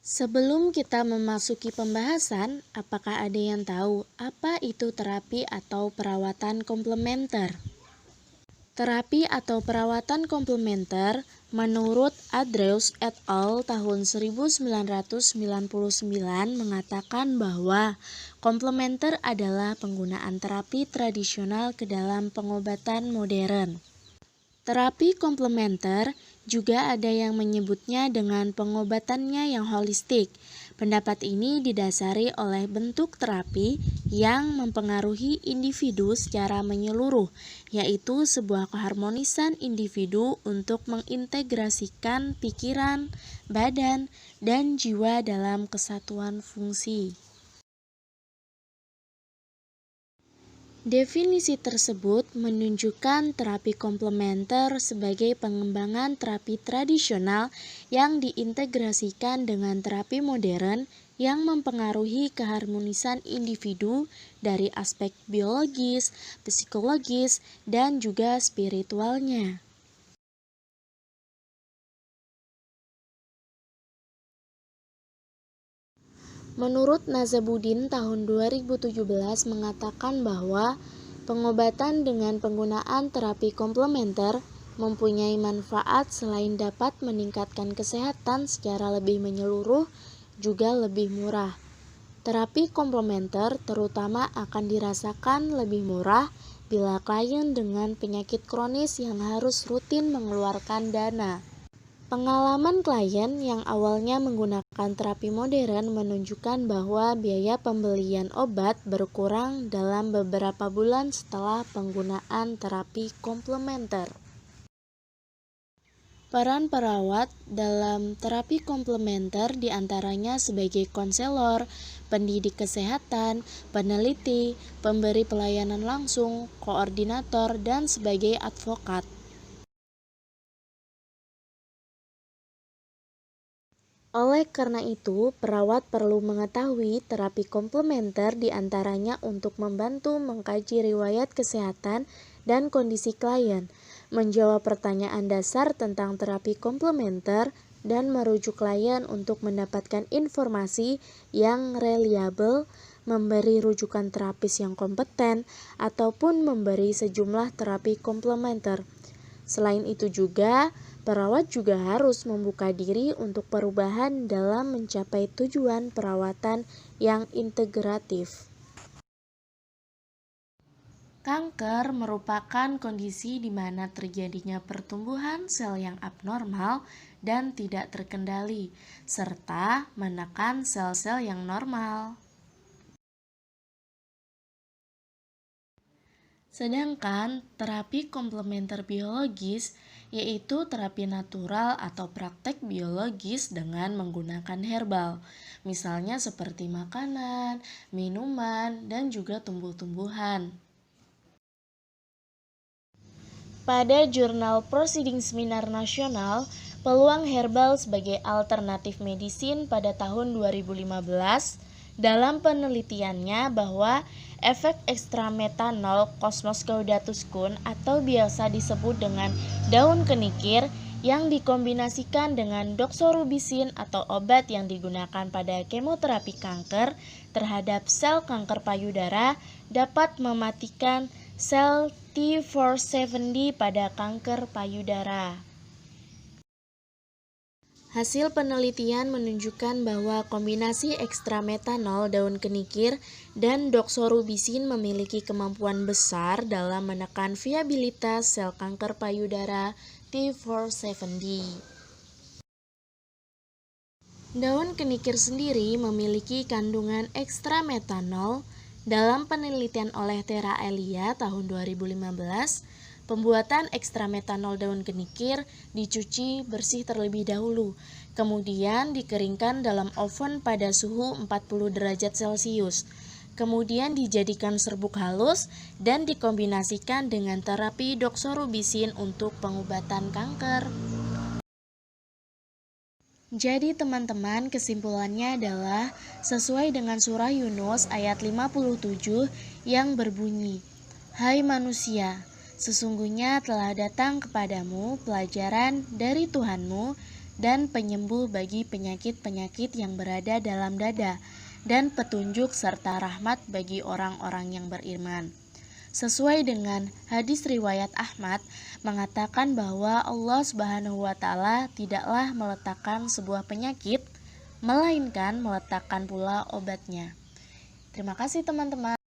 Sebelum kita memasuki pembahasan, apakah ada yang tahu apa itu terapi atau perawatan komplementer? Terapi atau perawatan komplementer menurut Andrews et al. Tahun 1999 mengatakan bahwa komplementer adalah penggunaan terapi tradisional ke dalam pengobatan modern. Terapi komplementer juga ada yang menyebutnya dengan pengobatannya yang holistik. Pendapat ini didasari oleh bentuk terapi yang mempengaruhi individu secara menyeluruh, yaitu sebuah keharmonisan individu untuk mengintegrasikan pikiran, badan, dan jiwa dalam kesatuan fungsi. Definisi tersebut menunjukkan terapi komplementer sebagai pengembangan terapi tradisional yang diintegrasikan dengan terapi modern yang mempengaruhi keharmonisan individu dari aspek biologis, psikologis, dan juga spiritualnya. Menurut Nazabuddin tahun 2017 mengatakan bahwa pengobatan dengan penggunaan terapi komplementer mempunyai manfaat selain dapat meningkatkan kesehatan secara lebih menyeluruh, juga lebih murah. Terapi komplementer terutama akan dirasakan lebih murah bila klien dengan penyakit kronis yang harus rutin mengeluarkan dana. Pengalaman klien yang awalnya menggunakan terapi modern menunjukkan bahwa biaya pembelian obat berkurang dalam beberapa bulan setelah penggunaan terapi komplementer. Peran perawat dalam terapi komplementer diantaranya sebagai konselor, pendidik kesehatan, peneliti, pemberi pelayanan langsung, koordinator, dan sebagai advokat. Oleh karena itu, perawat perlu mengetahui terapi komplementer diantaranya untuk membantu mengkaji riwayat kesehatan dan kondisi klien, menjawab pertanyaan dasar tentang terapi komplementer, dan merujuk klien untuk mendapatkan informasi yang reliabel, memberi rujukan terapis yang kompeten, ataupun memberi sejumlah terapi komplementer. Selain itu juga, perawat juga harus membuka diri untuk perubahan dalam mencapai tujuan perawatan yang integratif. Kanker merupakan kondisi di mana terjadinya pertumbuhan sel yang abnormal dan tidak terkendali, serta menekan sel-sel yang normal. Sedangkan terapi komplementer biologis yaitu terapi natural atau praktek biologis dengan menggunakan herbal, misalnya seperti makanan, minuman, dan juga tumbuh-tumbuhan. Pada jurnal Proceedings Seminar Nasional, peluang herbal sebagai alternatif medisin pada tahun 2015, dalam penelitiannya bahwa efek ekstrametanol Cosmos caudatus Kun atau biasa disebut dengan daun kenikir yang dikombinasikan dengan doxorubicin atau obat yang digunakan pada kemoterapi kanker terhadap sel kanker payudara dapat mematikan sel T470 pada kanker payudara. Hasil penelitian menunjukkan bahwa kombinasi ekstrametanol daun kenikir dan doxorubicin memiliki kemampuan besar dalam menekan viabilitas sel kanker payudara T470. Daun kenikir sendiri memiliki kandungan ekstrametanol. Dalam penelitian oleh Tera Elia tahun 2015, pembuatan ekstrametanol daun kenikir dicuci bersih terlebih dahulu, kemudian dikeringkan dalam oven pada suhu 40 derajat Celcius, kemudian dijadikan serbuk halus dan dikombinasikan dengan terapi doxorubicin untuk pengobatan kanker. Jadi teman-teman, kesimpulannya adalah sesuai dengan surah Yunus ayat 57 yang berbunyi, "Hai manusia, sesungguhnya telah datang kepadamu pelajaran dari Tuhanmu dan penyembuh bagi penyakit-penyakit yang berada dalam dada, dan petunjuk serta rahmat bagi orang-orang yang beriman. Sesuai dengan hadis riwayat Ahmad mengatakan bahwa Allah Subhanahu wa taala tidaklah meletakkan sebuah penyakit melainkan meletakkan pula obatnya. Terima kasih teman-teman.